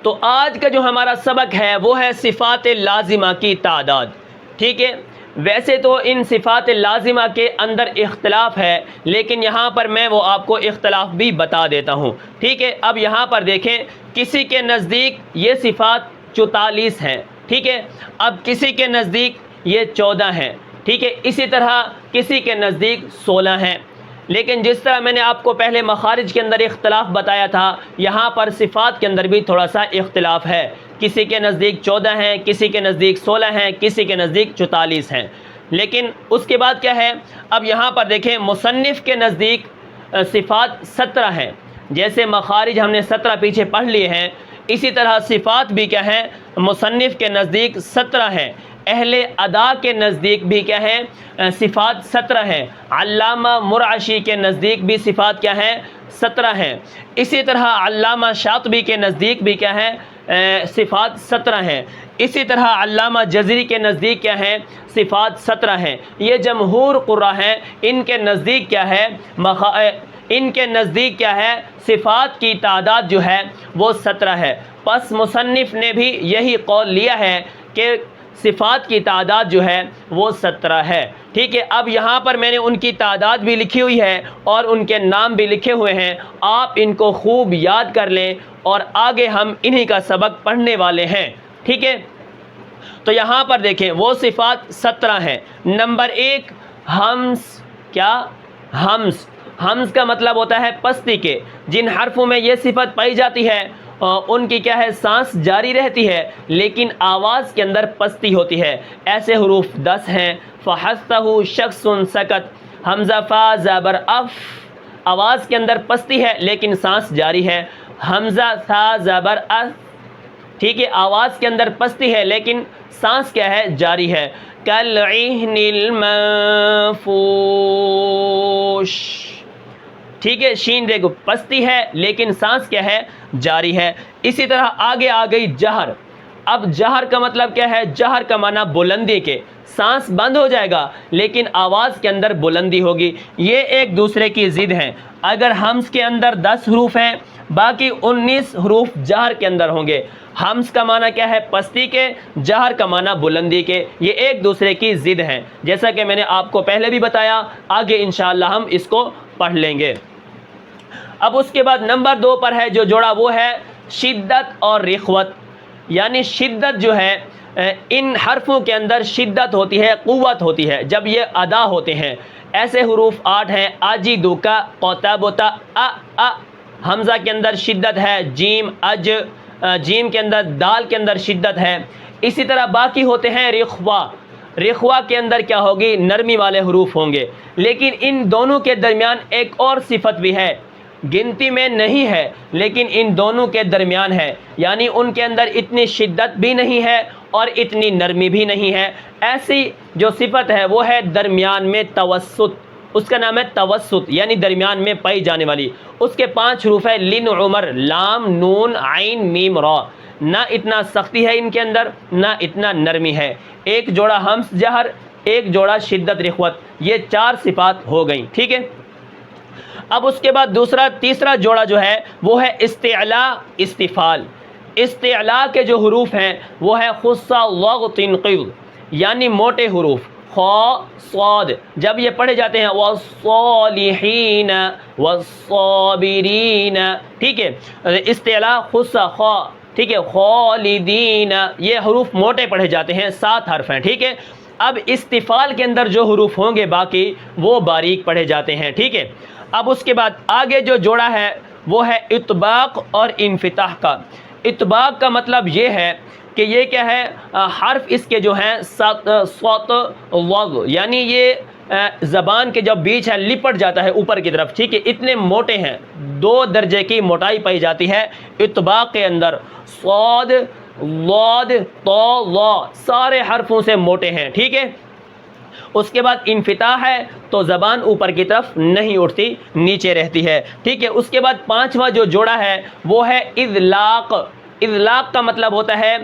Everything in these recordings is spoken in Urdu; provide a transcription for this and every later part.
تو آج کا جو ہمارا سبق ہے وہ ہے صفات لازمہ کی تعداد. ٹھیک ہے، ویسے تو ان صفات لازمہ کے اندر اختلاف ہے، لیکن یہاں پر میں وہ آپ کو اختلاف بھی بتا دیتا ہوں. ٹھیک ہے، اب یہاں پر دیکھیں، کسی کے نزدیک یہ صفات 44 ہیں. ٹھیک ہے، اب کسی کے نزدیک یہ 14 ہیں. ٹھیک ہے، اسی طرح کسی کے نزدیک 16 ہیں. لیکن جس طرح میں نے آپ کو پہلے مخارج کے اندر اختلاف بتایا تھا، یہاں پر صفات کے اندر بھی تھوڑا سا اختلاف ہے. کسی کے نزدیک 14 ہیں، کسی کے نزدیک 16 ہیں، کسی کے نزدیک 44 ہیں. لیکن اس کے بعد کیا ہے، اب یہاں پر دیکھیں مصنف کے نزدیک صفات 17 ہیں. جیسے مخارج ہم نے 17 پیچھے پڑھ لیے ہیں، اسی طرح صفات بھی کیا ہیں، مصنف کے نزدیک 17 ہیں. اہل ادا کے نزدیک بھی کیا ہے، صفات 17 ہیں. علامہ مرعشی کے نزدیک بھی صفات کیا ہیں، 17 ہیں. اسی طرح علامہ شاطبی کے نزدیک بھی کیا ہے، صفات 17 ہیں. اسی طرح علامہ جزری کے نزدیک کیا ہیں، صفات 17 ہیں. یہ جمہور قراء ہیں، ان کے نزدیک کیا ہے، ان کے نزدیک کیا ہے، صفات کی تعداد جو ہے وہ 17 ہے. پس مصنف نے بھی یہی قول لیا ہے کہ صفات کی تعداد جو ہے وہ 17 ہے. ٹھیک ہے، اب یہاں پر میں نے ان کی تعداد بھی لکھی ہوئی ہے اور ان کے نام بھی لکھے ہوئے ہیں. آپ ان کو خوب یاد کر لیں اور آگے ہم انہی کا سبق پڑھنے والے ہیں. ٹھیک ہے، تو یہاں پر دیکھیں وہ صفات 17 ہیں. نمبر 1 ہمز. کیا؟ ہمز. ہمز کا مطلب ہوتا ہے پستی کے. جن حرفوں میں یہ صفت پائی جاتی ہے ان کی کیا ہے، سانس جاری رہتی ہے لیکن آواز کے اندر پستی ہوتی ہے. ایسے حروف 10 ہیں. فحسطہ شخص سکت. حمزہ فا زبر اف، آواز کے اندر پستی ہے لیکن سانس جاری ہے. حمزہ ثا زبر اس، ٹھیک ہے، آواز کے اندر پستی ہے لیکن سانس کیا ہے، جاری ہے. کالعہن المنفوش، ٹھیک ہے، شین دیکھو پستی ہے لیکن سانس کیا ہے، جاری ہے. اسی طرح آگے آ گئی جہر. اب جہر کا مطلب کیا ہے، جہر کا معنی بلندی کے. سانس بند ہو جائے گا لیکن آواز کے اندر بلندی ہوگی. یہ ایک دوسرے کی ضد ہیں. اگر حمز کے اندر 10 حروف ہیں، باقی 19 حروف جہر کے اندر ہوں گے. حمز کا معنی کیا ہے، پستی کے. جہر کا معنی بلندی کے. یہ ایک دوسرے کی ضد ہیں، جیسا کہ میں نے آپ کو پہلے بھی بتایا. آگے انشاءاللہ ہم اس کو پڑھ لیں گے. اب اس کے بعد نمبر 2 پر ہے جو جوڑا، وہ ہے شدت اور رخوت. یعنی شدت جو ہے، ان حرفوں کے اندر شدت ہوتی ہے، قوت ہوتی ہے جب یہ ادا ہوتے ہیں. ایسے حروف 8 ہیں. آجی دوکا قوتابوتا ا. حمزہ کے اندر شدت ہے. جیم اج، جیم کے اندر، دال کے اندر شدت ہے. اسی طرح باقی ہوتے ہیں رخوا. رخوا کے اندر کیا ہوگی، نرمی والے حروف ہوں گے. لیکن ان دونوں کے درمیان ایک اور صفت بھی ہے، گنتی میں نہیں ہے لیکن ان دونوں کے درمیان ہے. یعنی ان کے اندر اتنی شدت بھی نہیں ہے اور اتنی نرمی بھی نہیں ہے. ایسی جو صفت ہے وہ ہے درمیان میں توسط. اس کا نام ہے توسط، یعنی درمیان میں پائی جانے والی. اس کے 5 حروف ہے، لن عمر، لام نون عین میم را. نہ اتنا سختی ہے ان کے اندر، نہ اتنا نرمی ہے. ایک جوڑا ہمس جہر، ایک جوڑا شدت رخوت. یہ 4 صفات ہو گئیں. ٹھیک ہے، اب اس کے بعد تیسرا جوڑا جو ہے وہ ہے استعلا استفال. استعلا کے جو حروف ہیں وہ ہے خصہ وغط قض، یعنی موٹے حروف. خا صاد جب یہ پڑھے جاتے ہیں، والصالحین والصابرین. ٹھیک ہے، استعلا خصہ خا، ٹھیک ہے، خالدین، یہ حروف موٹے پڑھے جاتے ہیں. 7 حرف ہیں. ٹھیک ہے، اب استفال کے اندر جو حروف ہوں گے باقی وہ باریک پڑھے جاتے ہیں. ٹھیک ہے، اب اس کے بعد آگے جو جوڑا ہے وہ ہے اطباق اور انفتاح کا. اطباق کا مطلب یہ ہے کہ یہ کیا ہے، حرف اس کے جو ہیں صوت وض، یعنی یہ زبان کے جب بیچ ہے لپٹ جاتا ہے اوپر کی طرف. ٹھیک ہے، اتنے موٹے ہیں، 2 درجے کی موٹائی پائی جاتی ہے اطباق کے اندر. صاد ضاد طا ظا، سارے حرفوں سے موٹے ہیں. ٹھیک ہے، اس کے بعد انفتاح ہے تو زبان اوپر کی طرف نہیں اٹھتی، نیچے رہتی ہے. ٹھیک ہے، اس کے بعد 5واں جو جوڑا ہے وہ ہے اذلاق. اذلاق کا مطلب ہوتا ہے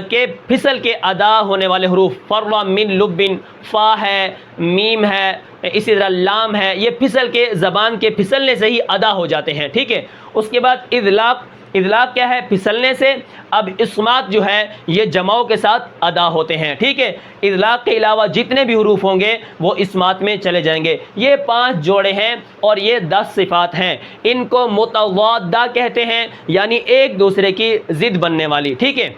کہ پھسل کے ادا ہونے والے حروف. فروا من لبن، فا ہے، میم ہے، اسی طرح لام ہے. یہ پھسل کے، زبان کے پھسلنے سے ہی ادا ہو جاتے ہیں. ٹھیک ہے، اس کے بعد اذلاق اطلاق کیا ہے؟ پھسلنے سے۔ اب اسمات جو ہے یہ جمعوں کے ساتھ ادا ہوتے ہیں، ٹھیک ہے، اطلاق کے علاوہ جتنے بھی حروف ہوں گے وہ اسمات میں چلے جائیں گے۔ یہ 5 جوڑے ہیں اور یہ 10 صفات ہیں، ان کو متضادہ کہتے ہیں، یعنی ایک دوسرے کی ضد بننے والی، ٹھیک ہے۔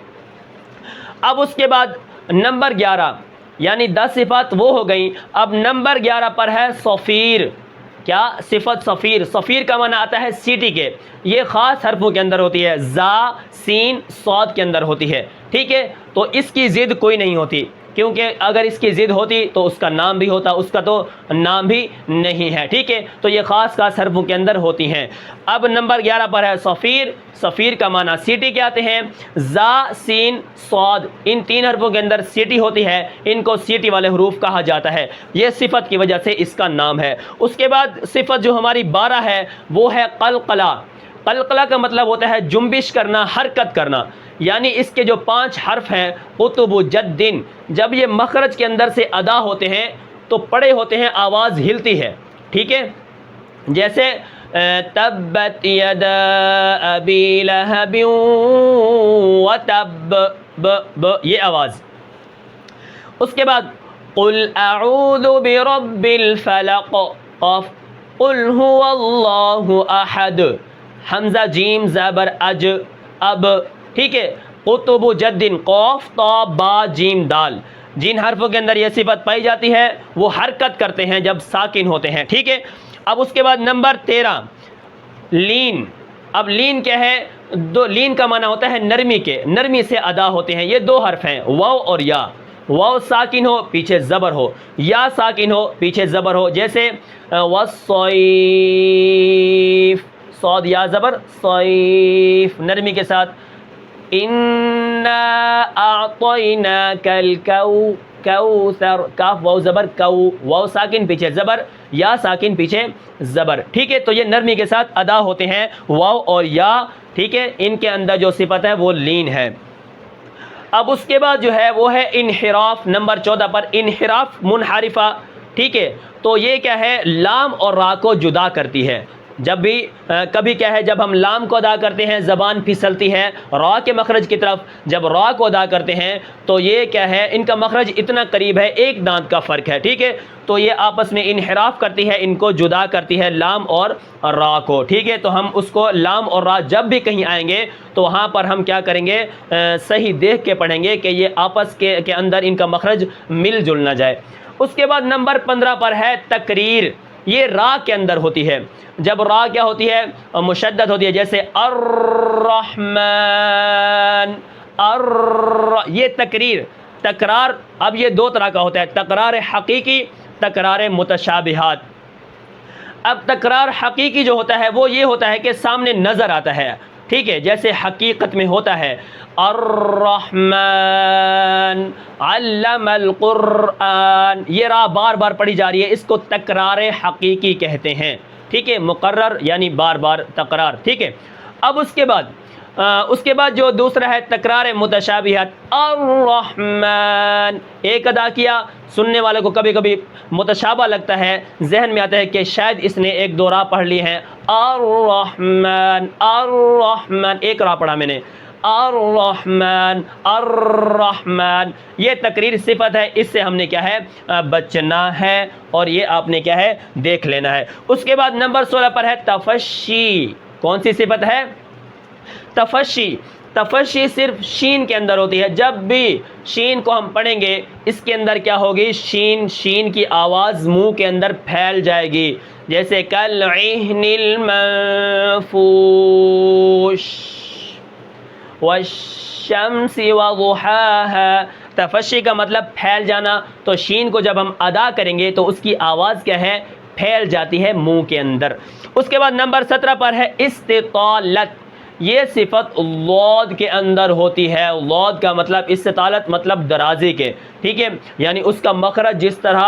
اب اس کے بعد نمبر 11، یعنی 10 صفات وہ ہو گئیں، اب نمبر 11 پر ہے صفیر۔ کیا؟ صفت صفیر۔ صفیر کا معنی آتا ہے سیٹی کے، یہ خاص حرفوں کے اندر ہوتی ہے، زا، سین، صاد کے اندر ہوتی ہے، ٹھیک ہے۔ تو اس کی ضد کوئی نہیں ہوتی، کیونکہ اگر اس کی ضد ہوتی تو اس کا نام بھی ہوتا، اس کا تو نام بھی نہیں ہے، ٹھیک ہے۔ تو یہ خاص حرفوں کے اندر ہوتی ہیں۔ اب نمبر 11 پر ہے صفیر۔ صفیر کا معنی سیٹی کے آتے ہیں، زا، سین، صاد، ان 3 حرفوں کے اندر سیٹی ہوتی ہے، ان کو سیٹی والے حروف کہا جاتا ہے، یہ صفت کی وجہ سے اس کا نام ہے۔ اس کے بعد صفت جو ہماری 12 ہے وہ ہے قلقلہ۔ قلقلہ کا مطلب ہوتا ہے جنبش کرنا، حرکت کرنا، یعنی اس کے جو 5 حرف ہیں قطب جد، جب یہ مخرج کے اندر سے ادا ہوتے ہیں تو پڑے ہوتے ہیں، آواز ہلتی ہے، ٹھیک ہے۔ جیسے تبت یدا ابی لہب وتب، یہ آواز۔ اس کے بعد قل اعوذ برب الفلق، قاف، قل هو اللہ احد، حمزہ جیم زبر اج، اب، ٹھیک ہے۔ قطب جد، قاف تا با جیم دال، جن حرفوں کے اندر یہ صفت پائی جاتی ہے وہ حرکت کرتے ہیں جب ساکن ہوتے ہیں، ٹھیک ہے۔ اب اس کے بعد نمبر 13 لین۔ اب لین کیا ہے؟ لین کا معنی ہوتا ہے نرمی کے، نرمی سے ادا ہوتے ہیں، یہ 2 حرف ہیں، واو اور یا۔ واو ساکن ہو پیچھے زبر ہو، یا ساکن ہو پیچھے زبر ہو، جیسے والصیف، صاد یا زبر، صیف، نرمی کے ساتھ۔ انا اعطیناک الکوثر، کاف واو زبر کو، واو ساکن پیچھے زبر، یا ساکن پیچھے زبر، ٹھیک ہے۔ تو یہ نرمی کے ساتھ ادا ہوتے ہیں واو اور یا، ٹھیک ہے، ان کے اندر جو صفت ہے وہ لین ہے۔ اب اس کے بعد جو ہے وہ ہے انحراف، نمبر 14 پر انحراف منحرفہ، ٹھیک ہے۔ تو یہ کیا ہے؟ لام اور را کو جدا کرتی ہے۔ جب بھی کبھی کیا ہے، جب ہم لام کو ادا کرتے ہیں زبان پھسلتی ہے را کے مخرج کی طرف، جب را کو ادا کرتے ہیں تو یہ کیا ہے، ان کا مخرج اتنا قریب ہے، ایک دانت کا فرق ہے، ٹھیک ہے۔ تو یہ آپس میں انحراف کرتی ہے، ان کو جدا کرتی ہے، لام اور را کو، ٹھیک ہے۔ تو ہم اس کو لام اور را جب بھی کہیں آئیں گے تو وہاں پر ہم کیا کریں گے؟ صحیح دیکھ کے پڑھیں گے کہ یہ آپس کے اندر ان کا مخرج مل جل نہ جائے۔ اس کے بعد نمبر 15 پر ہے تقریر، یہ را کے اندر ہوتی ہے، جب را کیا ہوتی ہے؟ مشدد ہوتی ہے، جیسے الرحمن، یہ تقریر، تکرار۔ اب یہ 2 طرح کا ہوتا ہے، تکرار حقیقی، تکرار متشابہات۔ اب تکرار حقیقی جو ہوتا ہے وہ یہ ہوتا ہے کہ سامنے نظر آتا ہے، ٹھیک ہے، جیسے حقیقت میں ہوتا ہے الرحمن علم القرآن، یہ را بار بار پڑھی جا رہی ہے، اس کو تکرار حقیقی کہتے ہیں، ٹھیک ہے، مقرر یعنی بار بار تکرار، ٹھیک ہے۔ اب اس کے بعد جو دوسرا ہے تکرار متشابہات، الرحمن ایک ادا کیا، سننے والے کو کبھی کبھی متشابہ لگتا ہے، ذہن میں آتا ہے کہ شاید اس نے 1-2 را پڑھ لی ہیں، الرحمن، الرحمن ایک را پڑھا میں نے، الرحمن، الرحمن، یہ تقریر صفت ہے، اس سے ہم نے کیا ہے؟ بچنا ہے، اور یہ آپ نے کیا ہے؟ دیکھ لینا ہے۔ اس کے بعد نمبر 16 پر ہے تفشی، کون سی صفت ہے؟ تفشی۔ تفشی صرف شین کے اندر ہوتی ہے، جب بھی شین کو ہم پڑھیں گے اس کے اندر کیا ہوگی؟ شین کی آواز منہ کے اندر پھیل جائے گی، جیسے کالعہن المنفوش والشمس وضحاها، تفشی کا مطلب پھیل جانا، تو شین کو جب ہم ادا کریں گے تو اس کی آواز کیا ہے؟ پھیل جاتی ہے منہ کے اندر۔ اس کے بعد نمبر 17 پر ہے استطالت، یہ صفت لوڈ کے اندر ہوتی ہے، لوڈ کا مطلب استطالت مطلب درازی کے، ٹھیک ہے، یعنی اس کا مخرج جس طرح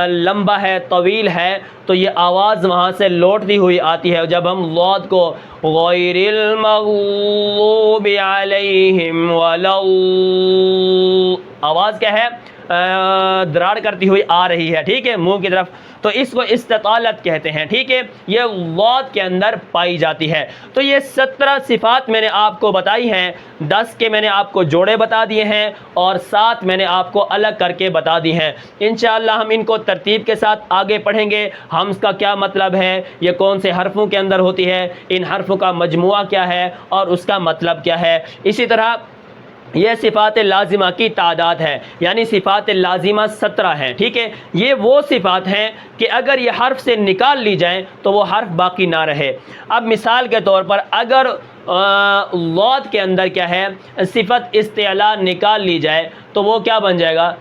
لمبا ہے، طویل ہے، تو یہ آواز وہاں سے لوٹتی ہوئی آتی ہے جب ہم لوڈ کو غیر المغضوب علیہم ولا، آواز کیا ہے؟ دراڑ کرتی ہوئی آ رہی ہے، ٹھیک ہے، منہ کی طرف، تو اس کو استطالت کہتے ہیں، ٹھیک ہے، یہ ذات کے اندر پائی جاتی ہے۔ تو یہ 17 صفات میں نے آپ کو بتائی ہیں، 10 کے میں نے آپ کو جوڑے بتا دیے ہیں اور 7 میں نے آپ کو الگ کر کے بتا دی ہیں۔ انشاءاللہ ہم ان کو ترتیب کے ساتھ آگے پڑھیں گے، ہم اس کا کیا مطلب ہے، یہ کون سے حرفوں کے اندر ہوتی ہے، ان حرفوں کا مجموعہ کیا ہے اور اس کا مطلب کیا ہے۔ اسی طرح یہ صفات لازمہ کی تعداد ہے، یعنی صفات لازمہ 17 ہیں، ٹھیک ہے، یہ وہ صفات ہیں کہ اگر یہ حرف سے نکال لی جائیں تو وہ حرف باقی نہ رہے۔ اب مثال کے طور پر اگر ضاد کے اندر کیا ہے صفت استعلاء نکال لی جائے تو وہ کیا بن جائے گا،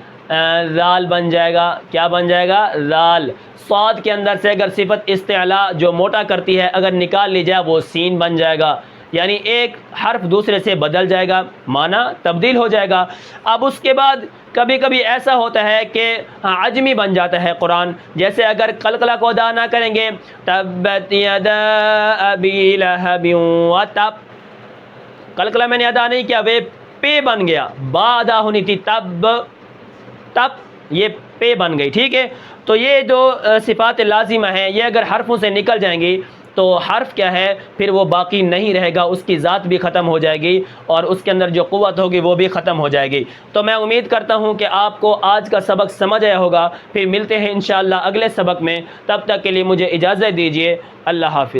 ذال بن جائے گا، کیا بن جائے گا، ذال۔ صاد کے اندر سے اگر صفت استعلاء جو موٹا کرتی ہے اگر نکال لی جائے وہ سین بن جائے گا، یعنی ایک حرف دوسرے سے بدل جائے گا، معنی تبدیل ہو جائے گا۔ اب اس کے بعد کبھی کبھی ایسا ہوتا ہے کہ عجمی بن جاتا ہے قرآن، جیسے اگر قلقلہ کو ادا نہ کریں گے، تبت یدا ابی لہب وتب، قلقلہ میں نے ادا نہیں کیا، وہ پے بن گیا، با ادا ہونی تھی تب یہ پے بن گئی، ٹھیک ہے۔ تو یہ جو صفات لازمہ ہیں یہ اگر حرفوں سے نکل جائیں گی تو حرف کیا ہے پھر وہ باقی نہیں رہے گا، اس کی ذات بھی ختم ہو جائے گی اور اس کے اندر جو قوت ہوگی وہ بھی ختم ہو جائے گی۔ تو میں امید کرتا ہوں کہ آپ کو آج کا سبق سمجھ آیا ہوگا، پھر ملتے ہیں انشاءاللہ اگلے سبق میں، تب تک کے لیے مجھے اجازت دیجیے، اللہ حافظ۔